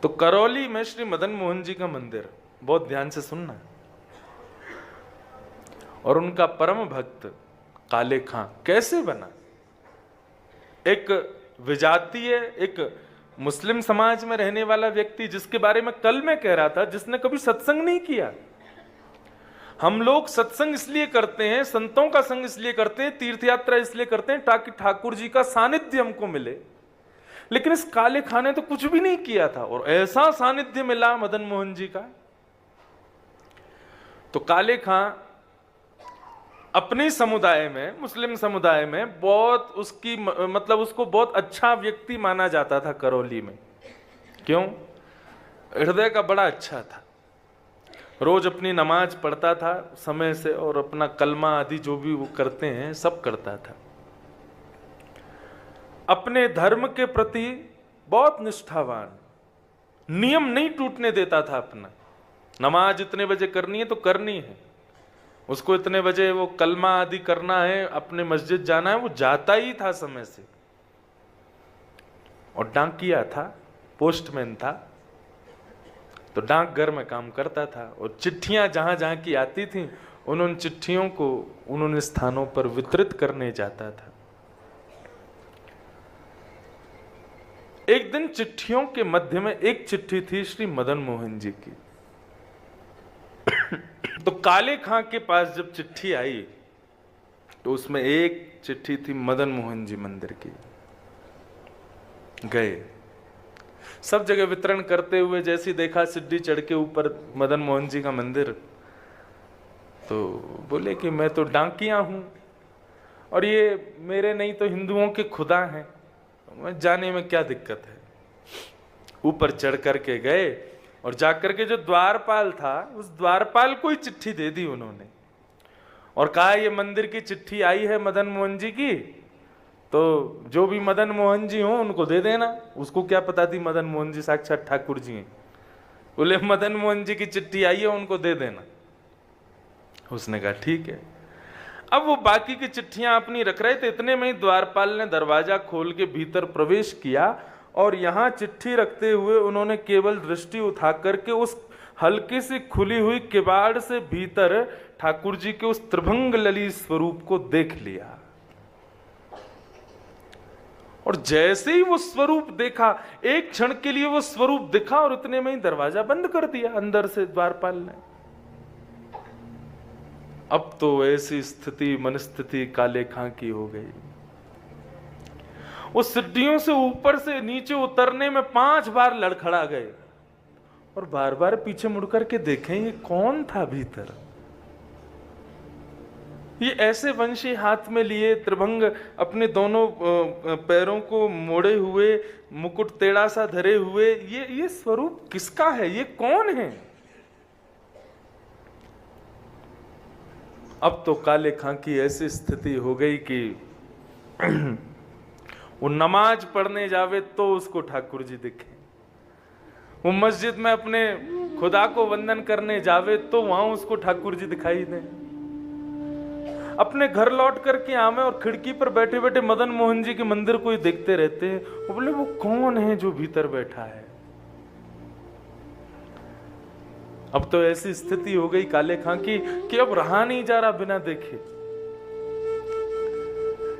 तो करौली में श्री मदन मोहन जी का मंदिर, बहुत ध्यान से सुनना, और उनका परम भक्त काले खां कैसे बना। एक विजातीय, एक मुस्लिम समाज में रहने वाला व्यक्ति, जिसके बारे में कल मैं कह रहा था, जिसने कभी सत्संग नहीं किया। हम लोग सत्संग इसलिए करते हैं, संतों का संग इसलिए करते हैं, तीर्थ यात्रा इसलिए करते हैं ताकि ठाकुर जी का सानिध्य हमको मिले। लेकिन इस काले खां ने तो कुछ भी नहीं किया था और ऐसा सानिध्य मिला मदन मोहन जी का। तो काले खां अपने समुदाय में, मुस्लिम समुदाय में बहुत उसकी मतलब उसको बहुत अच्छा व्यक्ति माना जाता था करौली में। क्यों? हृदय का बड़ा अच्छा था, रोज अपनी नमाज पढ़ता था समय से, और अपना कलमा आदि जो भी वो करते हैं सब करता था। अपने धर्म के प्रति बहुत निष्ठावान, नियम नहीं टूटने देता था अपना। नमाज इतने बजे करनी है तो करनी है, उसको इतने बजे वो कलमा आदि करना है, अपने मस्जिद जाना है, वो जाता ही था समय से। और डाकिया था, पोस्टमैन था, तो डाकघर में काम करता था, और चिट्ठियां जहां जहां की आती थीं उन चिट्ठियों को उन्होंने स्थानों पर वितरित करने जाता था। एक दिन चिट्ठियों के मध्य में एक चिट्ठी थी श्री मदन मोहन जी की। तो काले खां के पास जब चिट्ठी आई तो उसमें एक चिट्ठी थी मदन मोहन जी मंदिर की। गए, सब जगह वितरण करते हुए जैसी देखा सिड्डी चढ़ के ऊपर मदन मोहन जी का मंदिर, तो बोले कि मैं तो डाकिया हूं और ये मेरे नहीं तो हिंदुओं के खुदा हैं, मैं जाने में क्या दिक्कत है। ऊपर चढ़ करके गए और जाकर के जो द्वारपाल था उस द्वारपाल को ही चिट्ठी दे दी उन्होंने, और कहा ये मंदिर की चिट्ठी आई है मदन मोहन जी की, तो जो भी मदन मोहन जी हो उनको दे देना। उसको क्या पता थी मदन मोहन जी साक्षात ठाकुर जी हैं। बोले मदन मोहन जी की चिट्ठी आई है, उनको दे देना। उसने कहा ठीक है। अब वो बाकी की चिट्ठियां अपनी रख रहे थे, इतने में ही द्वारपाल ने दरवाजा खोल के भीतर प्रवेश किया, और यहां चिट्ठी रखते हुए उन्होंने केवल दृष्टि उठा करके उस हल्की सी खुली हुई किवाड़ से भीतर ठाकुर जी के उस त्रिभंग ललित स्वरूप को देख लिया। और जैसे ही वो स्वरूप देखा, एक क्षण के लिए वो स्वरूप दिखा, और इतने में ही दरवाजा बंद कर दिया अंदर से द्वारपाल ने। अब तो ऐसी स्थिति मनस्थिति काले खां की हो गई, उस सीढ़ियों से ऊपर से नीचे उतरने में 5 बार लड़खड़ा गए, और बार बार पीछे मुड़कर के देखें ये कौन था भीतर। ये ऐसे वंशी हाथ में लिए, त्रिभंग अपने दोनों पैरों को मोड़े हुए, मुकुट टेढ़ा सा धरे हुए, ये स्वरूप किसका है, ये कौन है। अब तो काले खां की ऐसी स्थिति हो गई कि वो नमाज पढ़ने जावे तो उसको ठाकुर जी दिखे, वो मस्जिद में अपने खुदा को वंदन करने जावे तो वहां उसको ठाकुर जी दिखाई दे, अपने घर लौट करके आवे और खिड़की पर बैठे बैठे मदन मोहन जी के मंदिर को ही देखते रहते हैं। वो बोले वो कौन है जो भीतर बैठा है। अब तो ऐसी स्थिति हो गई काले खां की कि अब रहा नहीं जा रहा बिना देखे।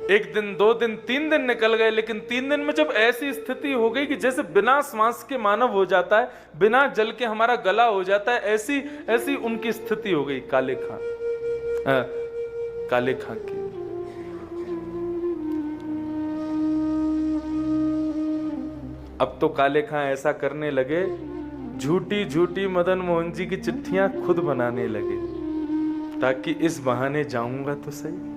1 दिन 2 दिन 3 दिन निकल गए, लेकिन 3 दिन में जब ऐसी स्थिति हो गई कि जैसे बिना श्वास के मानव हो जाता है, बिना जल के हमारा गला हो जाता है, ऐसी उनकी स्थिति हो गई काले खां की। अब तो काले खां ऐसा करने लगे, झूठी झूठी मदन मोहन जी की चिट्ठियां खुद बनाने लगे, ताकि इस बहाने जाऊंगा तो सही।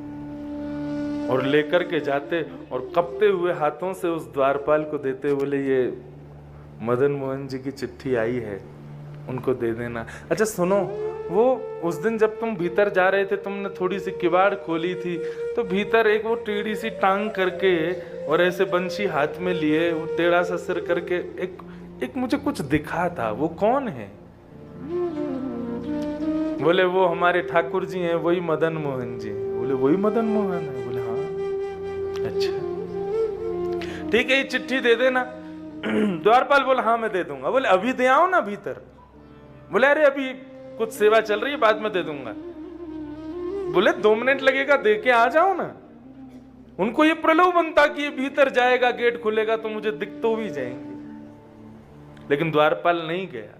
और लेकर के जाते और कपते हुए हाथों से उस द्वारपाल को देते, बोले ये मदन मोहन जी की चिट्ठी आई है, उनको दे देना। अच्छा सुनो, वो उस दिन जब तुम भीतर जा रहे थे, तुमने थोड़ी सी किवाड़ खोली थी, तो भीतर एक वो टेढ़ी सी टांग करके और ऐसे बंशी हाथ में लिए, वो टेढ़ा सा सिर करके एक मुझे कुछ दिखा था, वो कौन है। बोले वो हमारे ठाकुर जी हैं, वही मदन मोहन जी। बोले वही मदन मोहन है। बोले हाँ, अच्छा ठीक है, ये चिट्ठी दे देना। द्वारपाल बोला हाँ मैं दे दूंगा। बोले अभी दे आओ ना भीतर। बोले अरे अभी कुछ सेवा चल रही है, बाद में दे दूंगा। बोले 2 मिनट लगेगा, दे के आ जाओ ना। उनको ये प्रलोभन था कि ये भीतर जाएगा, गेट खुलेगा तो मुझे दिख तो भी जाएंगे। लेकिन द्वारपाल नहीं गया।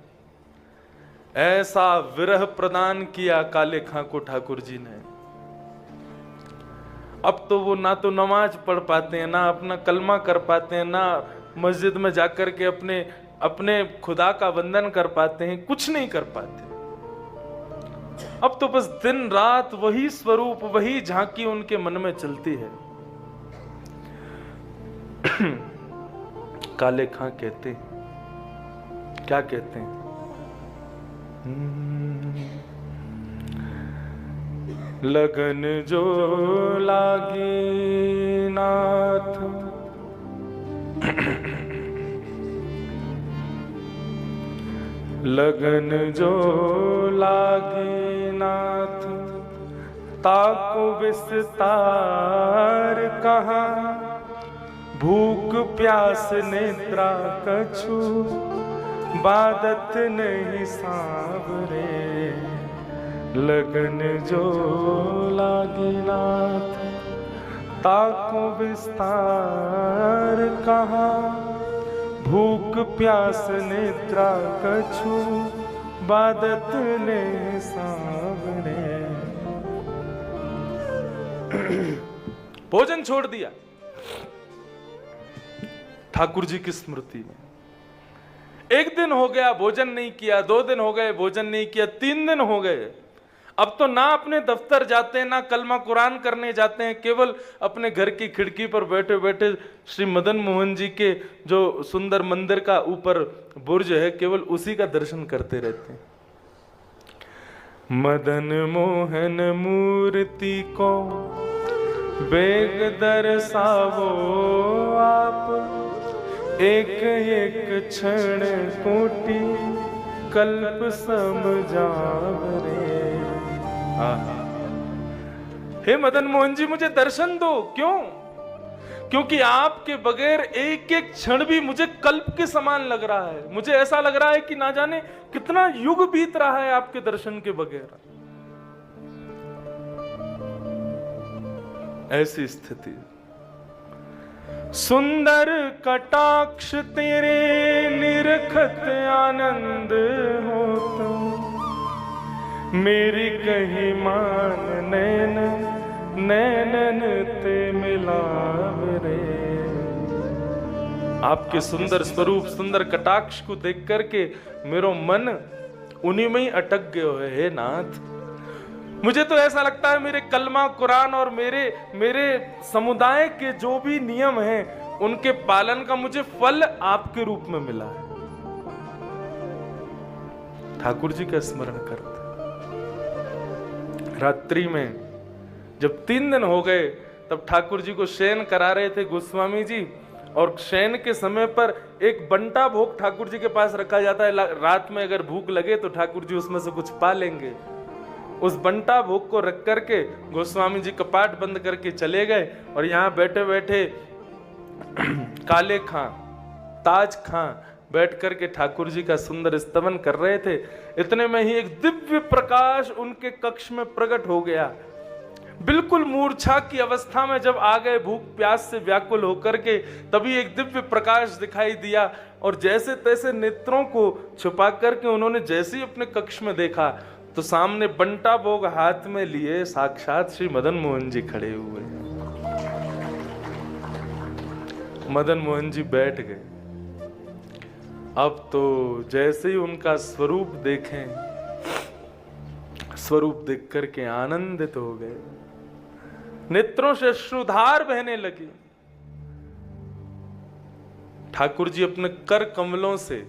ऐसा विरह प्रदान किया काले खां को ठाकुर जी ने। अब तो वो ना तो नमाज पढ़ पाते हैं, ना अपना कलमा कर पाते हैं, ना मस्जिद में जाकर के अपने अपने खुदा का वंदन कर पाते हैं, कुछ नहीं कर पाते। अब तो बस दिन रात वही स्वरूप, वही झांकी उनके मन में चलती है। काले खां कहते हैं, क्या कहते हैं? लगन जो लागी नाथ, लगन जो लागी नाथ, ताको विस्तार कहाँ, भूख प्यास नेत्रा कछु, बादत नहीं सांवरे। लगन जो लागी नाथ, ताको विस्तार कहाँ, भूख प्यास नेत्रा कछु, बादत ने सांवरे। भोजन छोड़ दिया ठाकुर जी की स्मृति में। 1 दिन हो गया भोजन नहीं किया, 2 दिन हो गए भोजन नहीं किया, 3 दिन हो गए। अब तो ना अपने दफ्तर जाते हैं, ना कलमा कुरान करने जाते हैं, केवल अपने घर की खिड़की पर बैठे बैठे श्री मदन मोहन जी के जो सुंदर मंदिर का ऊपर बुर्ज है, केवल उसी का दर्शन करते रहते हैं। मदन मोहन मूर्ति को बेग दर्शावो आप, एक एक क्षण कोटि कल्प समझावरे। हे मदन मोहन जी मुझे दर्शन दो। क्यों? क्योंकि आपके बगैर एक एक क्षण भी मुझे कल्प के समान लग रहा है। मुझे ऐसा लग रहा है कि ना जाने कितना युग बीत रहा है आपके दर्शन के बगैर। ऐसी स्थिति। सुंदर कटाक्ष तेरे निरखत आनंद होता, मेरी कही मान नैन नैनन ते मिलावरे। आपके सुंदर स्वरूप, सुंदर कटाक्ष को देख करके मेरो मन उन्हीं में ही अटक गयो है। हे नाथ, मुझे तो ऐसा लगता है मेरे कलमा कुरान और मेरे समुदाय के जो भी नियम हैं उनके पालन का मुझे फल आपके रूप में मिला है। ठाकुर जी का स्मरण करते। रात्रि में जब 3 दिन हो गए तब ठाकुर जी को शयन करा रहे थे गोस्वामी जी, और शयन के समय पर एक बंटा भोग ठाकुर जी के पास रखा जाता है। रात में अगर भूख लगे तो ठाकुर जी उसमें से कुछ पा लेंगे। उस बंटा भोग को रख करके गोस्वामी जी कपाट बंद करके चले गए, और यहाँ बैठे बैठे काले खां, ताज खां बैठ करके ठाकुर जी का सुंदर स्तवन कर रहे थे। इतने में ही एक दिव्य प्रकाश उनके कक्ष में प्रकट हो गया। बिल्कुल मूर्छा की अवस्था में जब आ गए, भूख प्यास से व्याकुल होकर के, तभी एक दिव्य प्रकाश दिखाई दिया, और जैसे तैसे नेत्रों को छुपा करके उन्होंने जैसे ही अपने कक्ष में देखा तो सामने बंटा भोग हाथ में लिए साक्षात श्री मदन मोहन जी खड़े हुए। मदन मोहन जी बैठ गए। अब तो जैसे ही उनका स्वरूप देखें, स्वरूप देख करके आनंदित हो गए, नेत्रों से अश्रुधार बहने लगी। ठाकुर जी अपने कर कमलों से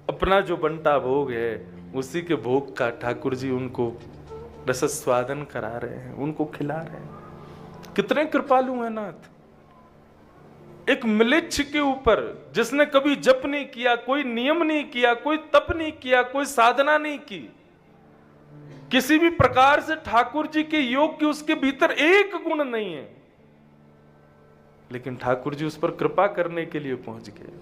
अपना जो बंटा भोग है उसी के भोग का ठाकुर जी उनको रसस्वादन करा रहे हैं, उनको खिला रहे हैं। कितने कृपालु हैं नाथ। एक म्लेच्छ के ऊपर जिसने कभी जप नहीं किया, कोई नियम नहीं किया, कोई तप नहीं किया, कोई साधना नहीं की, किसी भी प्रकार से ठाकुर जी के योग की उसके भीतर एक गुण नहीं है, लेकिन ठाकुर जी उस पर कृपा करने के लिए पहुंच गए।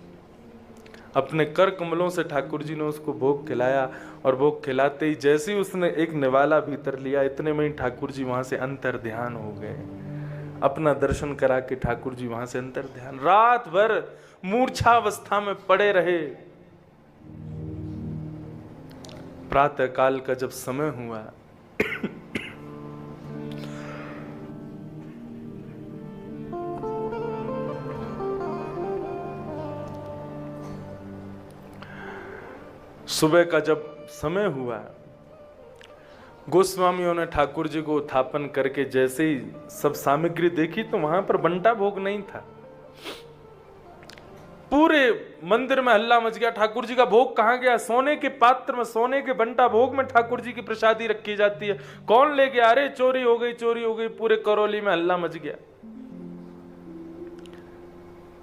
अपने कर कमलों से ठाकुर जी ने उसको भोग खिलाया, और भोग खिलाते ही जैसे ही उसने एक निवाला भीतर लिया, इतने में ही ठाकुर जी वहां से अंतर ध्यान हो गए। अपना दर्शन करा के ठाकुर जी वहां से अंतर ध्यान। रात भर मूर्छावस्था में पड़े रहे। प्रातः काल का जब समय हुआ, सुबह का जब समय हुआ, गोस्वामियों ने ठाकुर जी को उत्थापन करके जैसे ही सब सामग्री देखी तो वहां पर बंटा भोग नहीं था। पूरे मंदिर में हल्ला मच गया, ठाकुर जी का भोग कहां गया? सोने के पात्र में, सोने के बंटा भोग में ठाकुर जी की प्रसादी रखी जाती है, कौन ले गया? अरे चोरी हो गई, चोरी हो गई। पूरे करौली में हल्ला मच गया।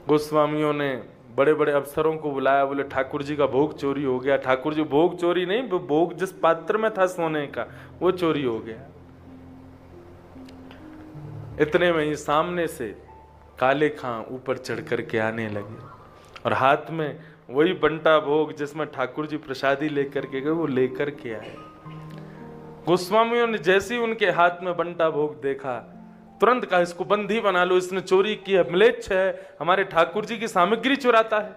गोस्वामियों ने बड़े बड़े अफसरों को बुलाया, बोले ठाकुर जी का भोग चोरी हो गया। ठाकुर जी, भोग चोरी नहीं, भोग जिस पात्र में था सोने का वो चोरी हो गया। इतने में ही सामने से काले खां ऊपर चढ़ करके आने लगे, और हाथ में वही बंटा भोग जिसमें ठाकुर जी प्रसादी लेकर के गए, वो लेकर के आए। गोस्वामियों ने जैसे ही उनके हाथ में बंटा भोग देखा, तुरंत कहा इसको बंदी बना लो, इसने चोरी की है, म्लेच्छ है, हमारे ठाकुर जी की सामग्री चुराता है।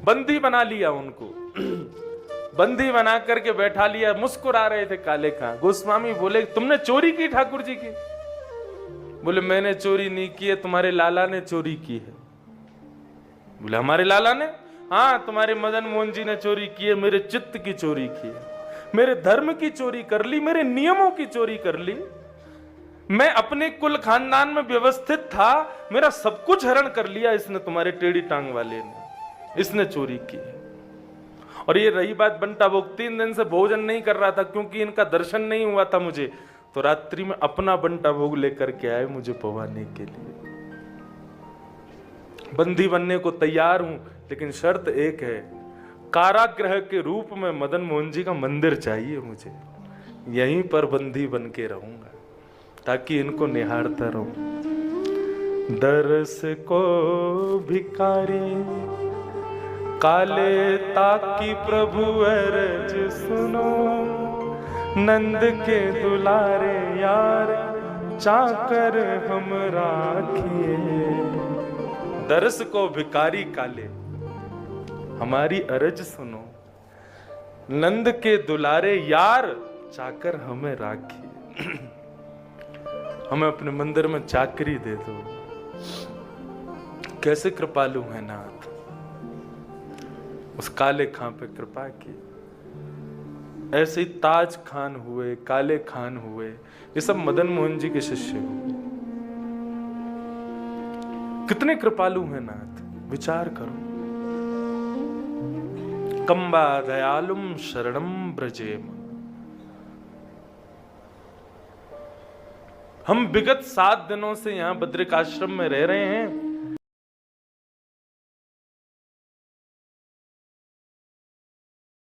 बंदी बना लिया उनको। बंदी बना करके बैठा लिया। मुस्कुरा रहे थे काले खां। गोस्वामी बोले तुमने चोरी की ठाकुर जी की? बोले मैंने चोरी नहीं की है, तुम्हारे लाला ने चोरी की है। बोले हमारे लाला ने? हाँ, तुम्हारे मदन मोहन जी ने चोरी की है, मेरे चित्त की चोरी की है, मेरे धर्म की चोरी कर ली, मेरे नियमों की चोरी कर ली। मैं अपने कुल खानदान में व्यवस्थित था, मेरा सब कुछ हरण कर लिया इसने, तुम्हारे टेढ़ी टांग वाले ने, इसने चोरी की। और ये रही बात बंटा भोग, 3 दिन से भोजन नहीं कर रहा था क्योंकि इनका दर्शन नहीं हुआ था मुझे, तो रात्रि में अपना बंटा भोग लेकर के आए मुझे पवाने के लिए। बंदी बनने को तैयार हूं, लेकिन शर्त एक है, कारागृह के रूप में मदन मोहन जी का मंदिर चाहिए मुझे। यहीं पर बंदी बन के रहूंगा ताकि इनको निहारता रहूं। दरस को भिखारी काले ताकि प्रभु अरज सुनो, नंद के दुलारे यार चाकर हम राखिए। दरस को भिखारी काले, हमारी अरज सुनो, नंद के दुलारे यार चाकर हमें राखिए। हमें अपने मंदिर में चाकरी दे दो। कैसे कृपालु है नाथ। उस काले खां पे कृपा की। ऐसे ही ताज खान हुए, काले खान हुए, ये सब मदन मोहन जी के शिष्य हुए। कितने कृपालु हैं नाथ, विचार करो। कंबा दयालुम शरणम ब्रजेम। हम विगत 7 दिनों से यहां बद्रिकाश्रम में रह रहे हैं।